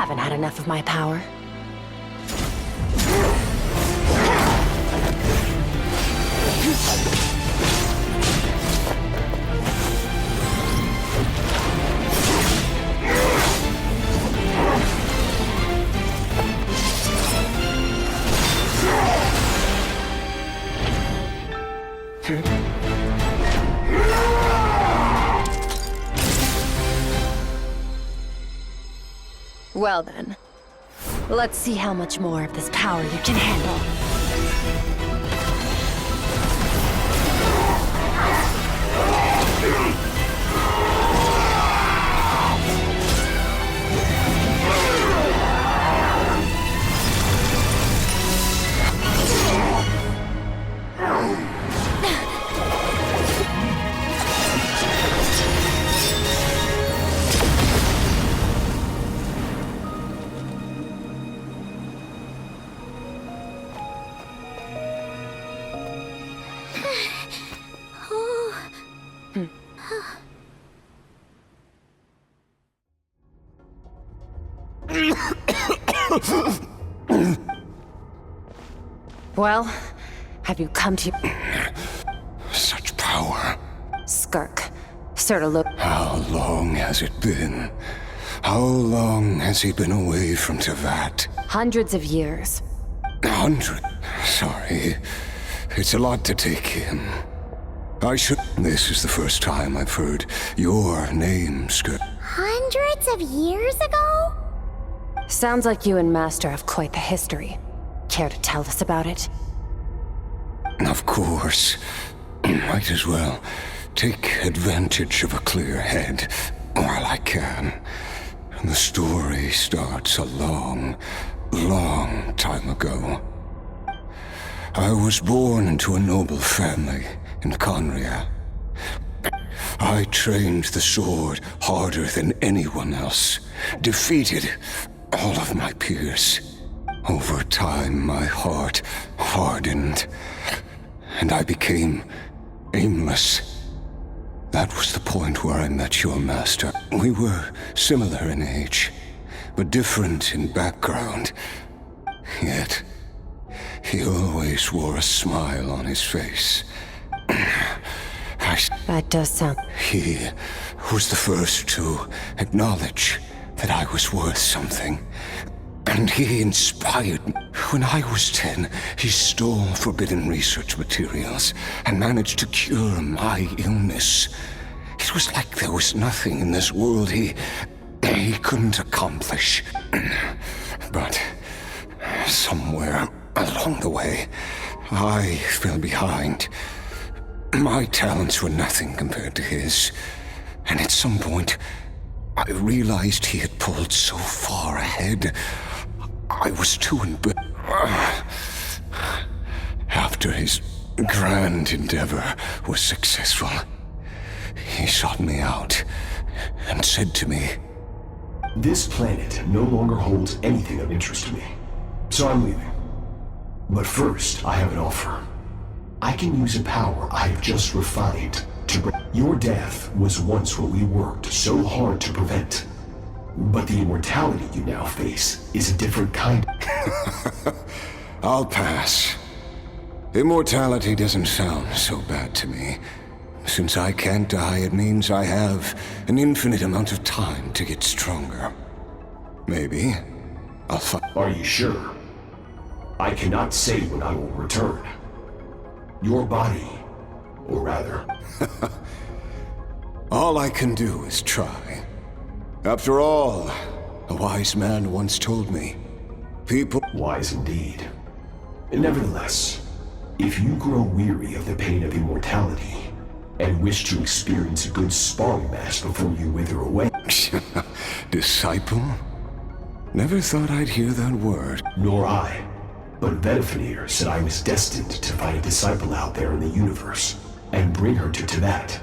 haven't had enough of my power. Well then, let's see how much more of this power you can handle. Well, have you come to... Such power. Skirk. Sorta look... How long has it been? How long has he been away from Tevat? Hundreds of years. 100? Sorry. It's a lot to take in. I should... This is the first time I've heard your name, Skirk. Hundreds of years ago? Sounds like you and Master have quite the history. Care to tell us about it? Of course. Might as well take advantage of a clear head while I can. The story starts a long, long time ago. I was born into a noble family in Conria. I trained the sword harder than anyone else, defeated all of my peers. Over time, my heart hardened, and I became aimless. That was the point where I met your master. We were similar in age, but different in background. Yet, he always wore a smile on his face. That does sound... He was the first to acknowledge that I was worth something. And he inspired me. When I was 10, he stole forbidden research materials and managed to cure my illness. It was like there was nothing in this world he couldn't accomplish. But somewhere along the way, I fell behind. My talents were nothing compared to his. And at some point, I realized he had pulled so far ahead. I was too After his grand endeavor was successful, he sought me out and said to me, "This planet no longer holds anything of interest to me, so I'm leaving. But first, I have an offer. I can use a power I have just refined to bring... Your death was once what we worked so hard to prevent. But the immortality you now face is a different kind." I'll pass. Immortality doesn't sound so bad to me. Since I can't die, it means I have an infinite amount of time to get stronger. Maybe I'll find... Are you sure? I cannot say when I will return. Your body, or rather... All I can do is try. After all, a wise man once told me, people... Wise indeed. Nevertheless, if you grow weary of the pain of immortality, and wish to experience a good sparring match before you wither away... Disciple? Never thought I'd hear that word. Nor I. But Vedifenir said I was destined to find a disciple out there in the universe, and bring her to Tevat.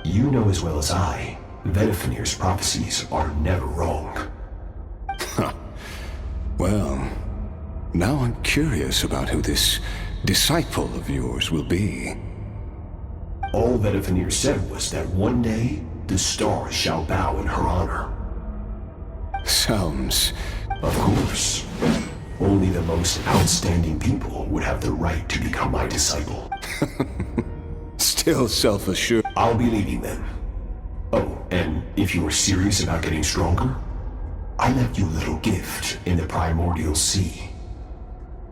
You know as well as I, Vedifenir's prophecies are never wrong. Well, now I'm curious about who this disciple of yours will be. All Vedifenir said was that one day, the stars shall bow in her honor. Sounds... Of course. Only the most outstanding people would have the right to become my disciple. still self-assured. I'll be leaving then. Oh, and if you are serious about getting stronger, I left you a little gift in the primordial sea.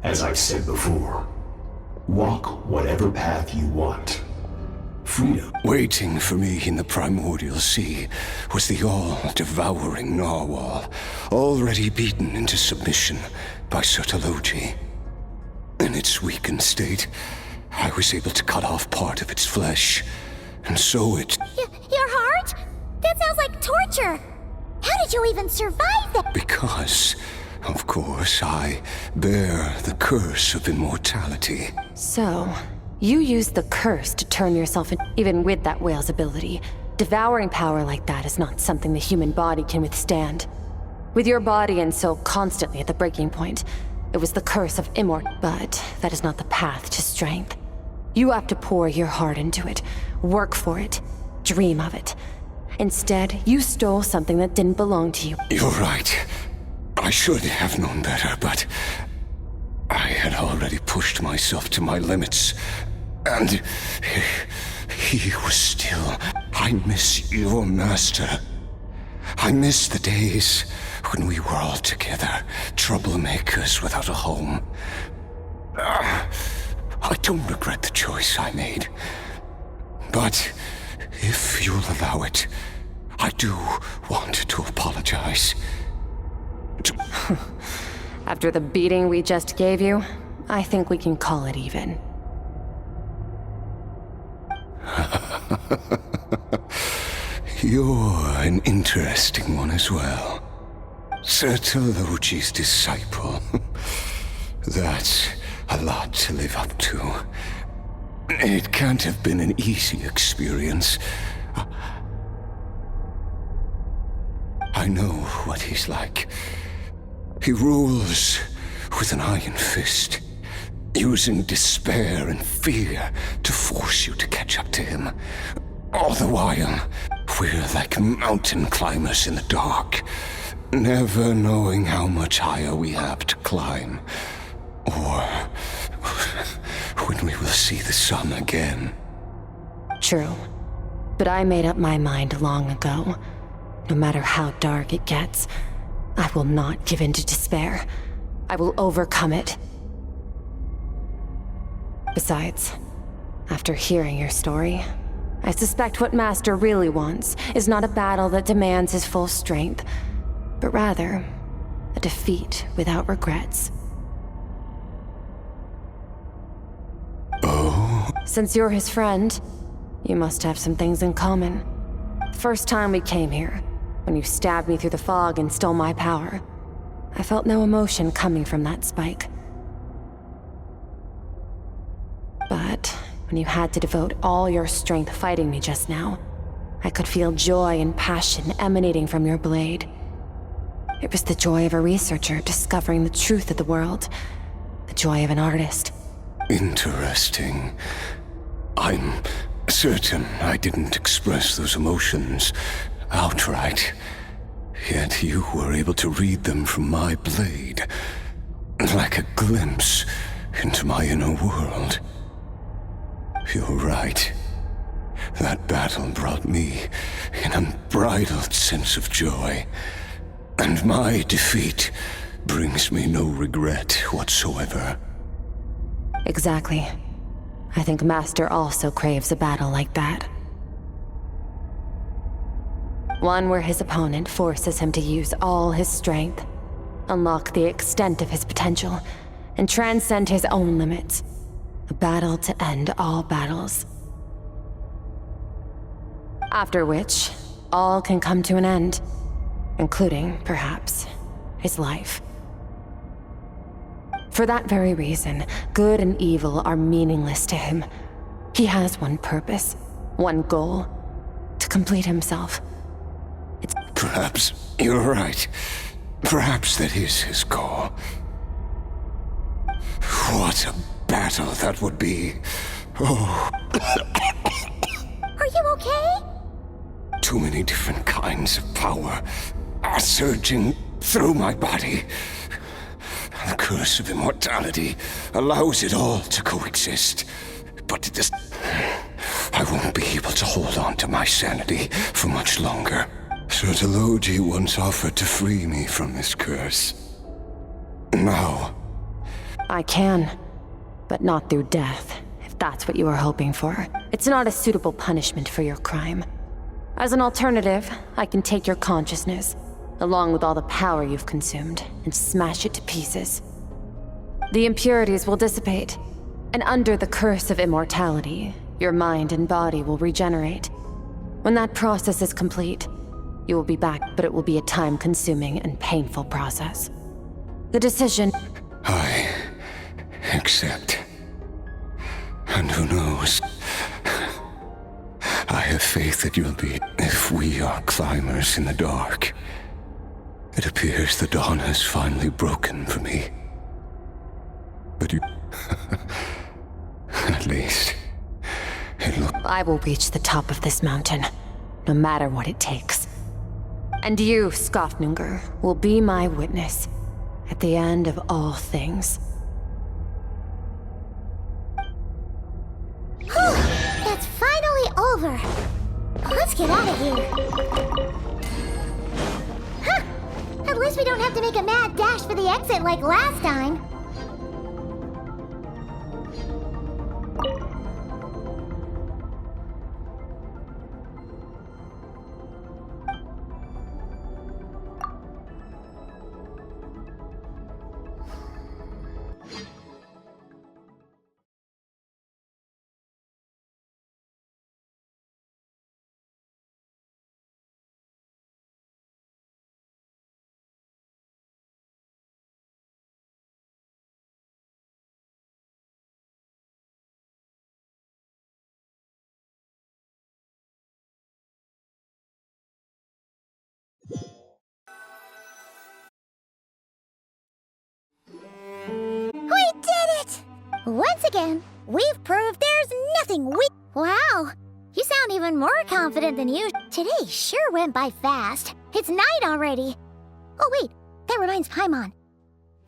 As I've said before, walk whatever path you want. Freedom. Waiting for me in the primordial sea was the all-devouring narwhal, already beaten into submission by Sertologi. In its weakened state, I was able to cut off part of its flesh, and sew it. Your heart? That sounds like torture! How did you even survive that? Because, of course, I bear the curse of immortality. So, you used the curse to turn yourself in. Even with that whale's ability, devouring power like that is not something the human body can withstand. With your body and soul constantly at the breaking point, it was the curse of But that is not the path to strength. You have to pour your heart into it, work for it, dream of it. Instead, you stole something that didn't belong to you. You're right. I should have known better, but I had already pushed myself to my limits, and he was still... I miss your master. I miss the days when we were all together, troublemakers without a home. I don't regret the choice I made. But if you'll allow it, I do want to apologize. After the beating we just gave you, I think we can call it even. You're an interesting one as well. Sertologi's disciple. That's a lot to live up to. It can't have been an easy experience. I know what he's like. He rules with an iron fist, using despair and fear to force you to catch up to him. All the while, we're like mountain climbers in the dark, never knowing how much higher we have to climb, or when we will see the sun again. True. But I made up my mind long ago. No matter how dark it gets, I will not give in to despair. I will overcome it. Besides, after hearing your story, I suspect what Master really wants is not a battle that demands his full strength, but rather a defeat without regrets. Oh? Since you're his friend, you must have some things in common. First time we came here, when you stabbed me through the fog and stole my power, I felt no emotion coming from that spike. But when you had to devote all your strength fighting me just now, I could feel joy and passion emanating from your blade. It was the joy of a researcher discovering the truth of the world, the joy of an artist. Interesting. I'm certain I didn't express those emotions outright, yet you were able to read them from my blade, like a glimpse into my inner world. You're right. That battle brought me an unbridled sense of joy, and my defeat brings me no regret whatsoever. Exactly. I think Master also craves a battle like that. One where his opponent forces him to use all his strength, unlock the extent of his potential, and transcend his own limits. A battle to end all battles. After which, all can come to an end, including, perhaps, his life. For that very reason, good and evil are meaningless to him. He has one purpose, one goal: to complete himself. Perhaps you're right. Perhaps that is his goal. What a battle that would be. Oh. Are you okay? Too many different kinds of power are surging through my body. The curse of immortality allows it all to coexist. But this... I won't be able to hold on to my sanity for much longer. Sir Deloji once offered to free me from this curse. Now... I can, but not through death, if that's what you are hoping for. It's not a suitable punishment for your crime. As an alternative, I can take your consciousness, along with all the power you've consumed, and smash it to pieces. The impurities will dissipate, and under the curse of immortality, your mind and body will regenerate. When that process is complete, you will be back, but it will be a time-consuming and painful process. The decision... I accept. And who knows? I have faith that you'll be... If we are climbers in the dark, it appears the dawn has finally broken for me. But you... At least... it looks... I will reach the top of this mountain, no matter what it takes. And you, Skofnunger, will be my witness at the end of all things. It's finally over. Let's get out of here. Huh. At least we don't have to make a mad dash for the exit like last time. We did it! Once again, we've proved there's nothing we... Wow, you sound even more confident than you. Today sure went by fast. It's night already. Oh wait, that reminds Paimon.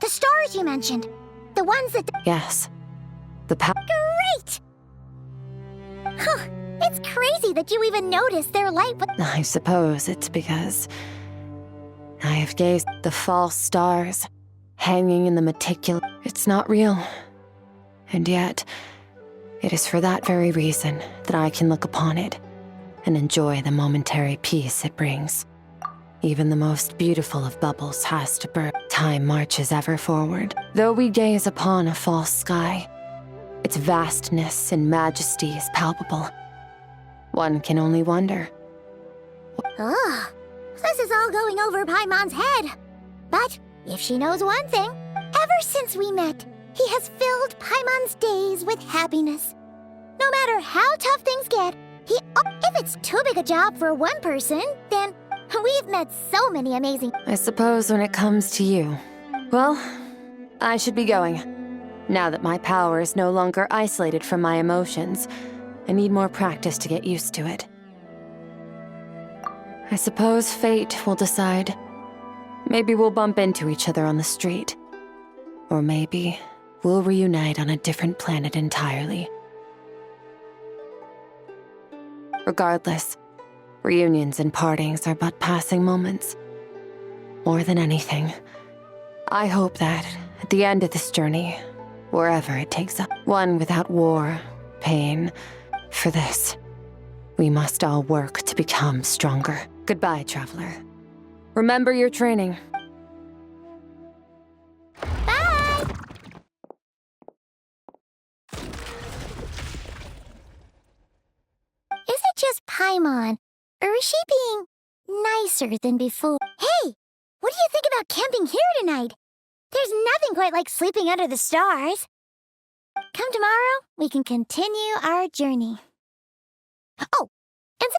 The stars you mentioned. The ones that... Yes. The Great! Huh, it's crazy that you even noticed their light... I suppose it's because... I have gazed at the false stars, hanging in the meticulous... It's not real. And yet, it is for that very reason that I can look upon it and enjoy the momentary peace it brings. Even the most beautiful of bubbles has to burst. Time marches ever forward. Though we gaze upon a false sky, its vastness and majesty is palpable. One can only wonder. Ugh, this is all going over Paimon's head. But if she knows one thing, ever since we met, he has filled Paimon's days with happiness. No matter how tough things get, if it's too big a job for one person, then we've met so many amazing... I suppose when it comes to you, well, I should be going. Now that my power is no longer isolated from my emotions, I need more practice to get used to it. I suppose fate will decide. Maybe we'll bump into each other on the street. Or maybe we'll reunite on a different planet entirely. Regardless, reunions and partings are but passing moments. More than anything, I hope that at the end of this journey, wherever it takes us, one without war, pain, for this, we must all work to become stronger. Goodbye, traveler. Remember your training. Bye! Is it just Paimon, or is she being nicer than before? Hey, what do you think about camping here tonight? There's nothing quite like sleeping under the stars. Come tomorrow, we can continue our journey. Oh, and